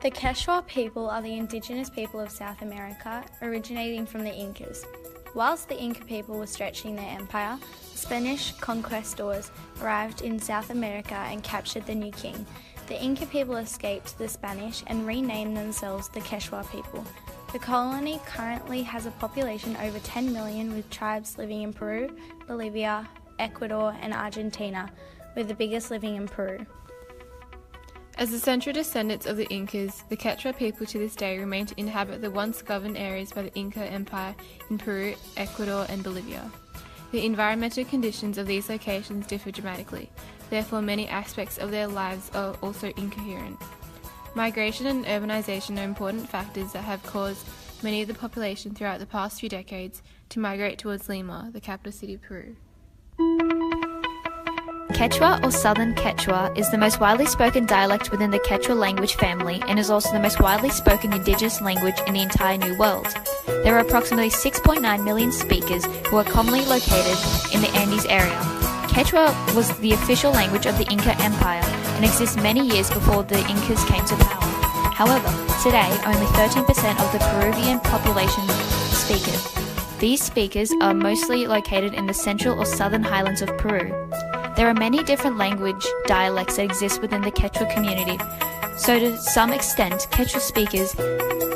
The Quechua people are the indigenous people of South America, originating from the Incas. Whilst the Inca people were stretching their empire, the Spanish conquistadors arrived in South America and captured the new king. The Inca people escaped the Spanish and renamed themselves the Quechua people. The colony currently has a population over 10 million, with tribes living in Peru, Bolivia, Ecuador and Argentina, with the biggest living in Peru. As the central descendants of the Incas, the Quechua people to this day remain to inhabit the once governed areas by the Inca Empire in Peru, Ecuador and Bolivia. The environmental conditions of these locations differ dramatically, therefore many aspects of their lives are also incoherent. Migration and urbanization are important factors that have caused many of the population throughout the past few decades to migrate towards Lima, the capital city of Peru. Quechua or Southern Quechua is the most widely spoken dialect within the Quechua language family and is also the most widely spoken indigenous language in the entire New World. There are approximately 6.9 million speakers who are commonly located in the Andes area. Quechua was the official language of the Inca Empire and exists many years before the Incas came to power. However, today only 13% of the Peruvian population speak it. These speakers are mostly located in the central or southern highlands of Peru. There are many different language dialects that exist within the Quechua community, so to some extent, Quechua speakers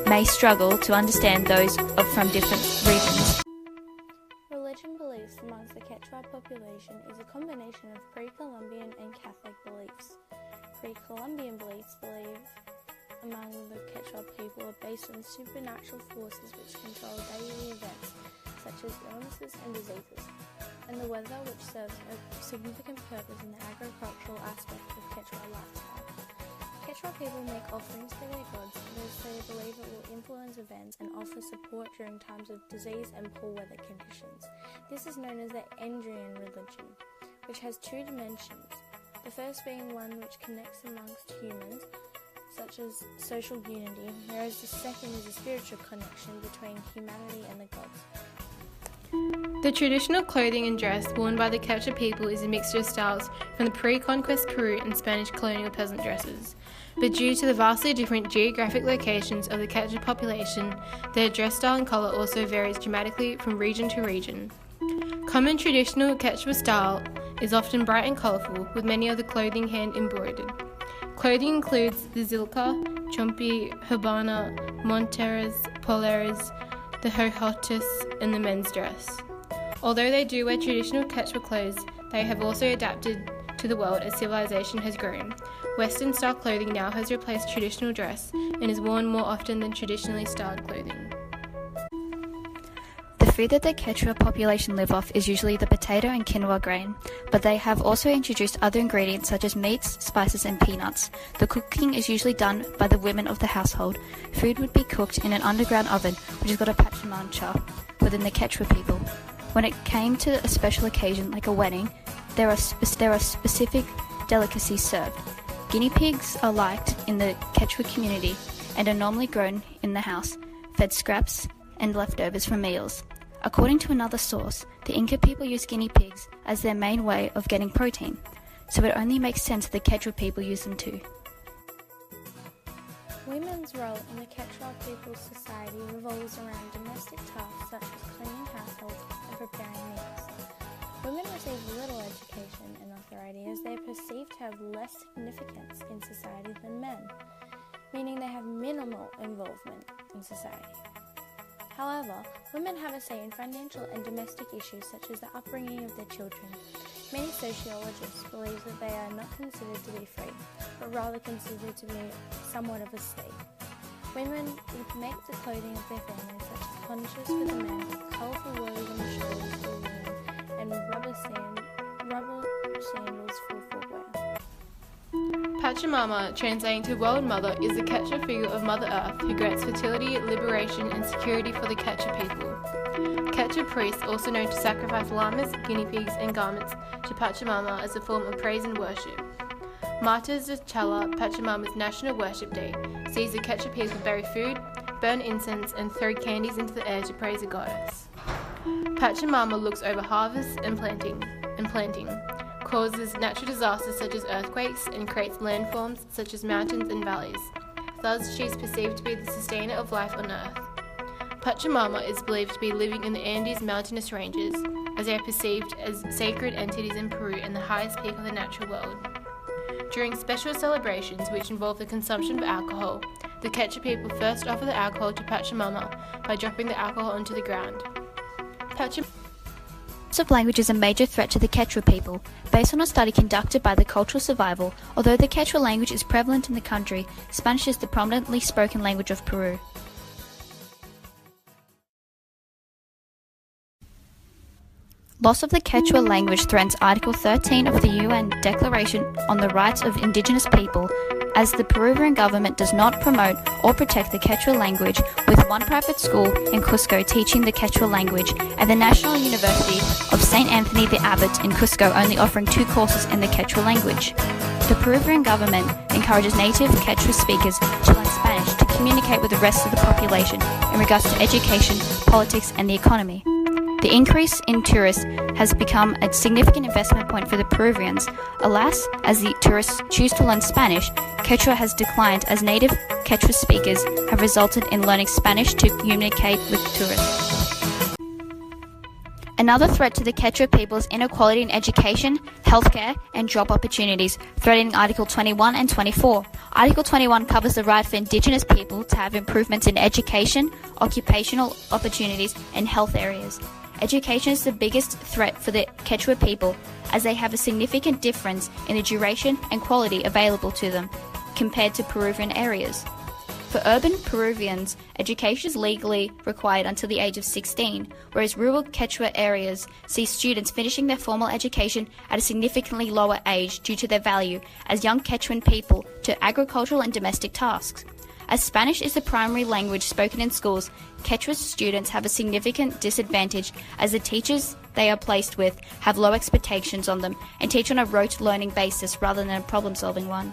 may struggle to understand those from different regions. Religion beliefs amongst the Quechua population is a combination of pre-Columbian and Catholic beliefs. Pre-Columbian beliefs among the Quechua people are based on supernatural forces which control daily events such as illnesses and diseases, and the weather, which serves a significant purpose in the agricultural aspect of Quechua lifestyle. Quechua people make offerings to their gods as they believe it will influence events and offer support during times of disease and poor weather conditions. This is known as the Andrian religion, which has two dimensions. The first being one which connects amongst humans, such as social unity, whereas the second is a spiritual connection between humanity and the gods. The traditional clothing and dress worn by the Quechua people is a mixture of styles from the pre-conquest Peru and Spanish colonial peasant dresses. But due to the vastly different geographic locations of the Quechua population, their dress style and colour also varies dramatically from region to region. Common traditional Quechua style is often bright and colourful, with many of the clothing hand embroidered. Clothing includes the zilka, chompi, habana, monteras, poleras, the hojotas and the men's dress. Although they do wear traditional Quechua clothes, they have also adapted to the world as civilization has grown. Western style clothing now has replaced traditional dress and is worn more often than traditionally styled clothing. The food that the Quechua population live off is usually the potato and quinoa grain, but they have also introduced other ingredients such as meats, spices and peanuts. The cooking is usually done by the women of the household. Food would be cooked in an underground oven, which is called a pachamancha, within the Quechua people. When it came to a special occasion like a wedding, there are specific delicacies served. Guinea pigs are liked in the Quechua community and are normally grown in the house, fed scraps and leftovers from meals. According to another source, the Inca people used guinea pigs as their main way of getting protein, so it only makes sense that the Quechua people use them too. Women's role in the Quechua people's society revolves around domestic tasks such as cleaning households and preparing meals. Women receive little education and authority as they are perceived to have less significance in society than men, meaning they have minimal involvement in society. However, women have a say in financial and domestic issues such as the upbringing of their children. Many sociologists believe that they are not considered to be free, but rather considered to be somewhat of a state. Women would make the clothing of their families, such as ponchos for the men, colourful woven shawls for women, and rubber sandals for footwear. Pachamama, translating to World Mother, is the Quechua figure of Mother Earth who grants fertility, liberation and security for the Quechua people. Quechua priests also known to sacrifice llamas, guinea pigs and garments to Pachamama as a form of praise and worship. Martes de Chala, Pachamama's national worship day, sees the Quechua people bury food, burn incense and throw candies into the air to praise the goddess. Pachamama looks over harvest and planting, causes natural disasters such as earthquakes, and creates landforms such as mountains and valleys. thus she is perceived to be the sustainer of life on Earth. Pachamama is believed to be living in the Andes mountainous ranges, as they are perceived as sacred entities in Peru and the highest peak of the natural world. During special celebrations which involve the consumption of alcohol, the Quechua people first offer the alcohol to Pachamama by dropping the alcohol onto the ground. Loss of language is a major threat to the Quechua people. Based on a study conducted by the Cultural Survival, although the Quechua language is prevalent in the country, Spanish is the prominently spoken language of Peru. Loss of the Quechua language threatens Article 13 of the UN Declaration on the Rights of Indigenous People, as the Peruvian government does not promote or protect the Quechua language, with one private school in Cusco teaching the Quechua language, and the National University of St. Anthony the Abbot in Cusco only offering 2 courses in the Quechua language. The Peruvian government encourages native Quechua speakers to learn Spanish to communicate with the rest of the population in regards to education, politics, and the economy. The increase in tourists has become a significant investment point for the Peruvians. Alas, as the tourists choose to learn Spanish, Quechua has declined as native Quechua speakers have resulted in learning Spanish to communicate with tourists. Another threat to the Quechua people is inequality in education, healthcare, and job opportunities, threatening Article 21 and 24. Article 21 covers the right for Indigenous people to have improvements in education, occupational opportunities, and health areas. Education is the biggest threat for the Quechua people, as they have a significant difference in the duration and quality available to them compared to Peruvian areas. For urban Peruvians, education is legally required until the age of 16, whereas rural Quechua areas see students finishing their formal education at a significantly lower age due to their value as young Quechuan people to agricultural and domestic tasks. As Spanish is the primary language spoken in schools, Quechua students have a significant disadvantage as the teachers they are placed with have low expectations on them and teach on a rote learning basis rather than a problem-solving one.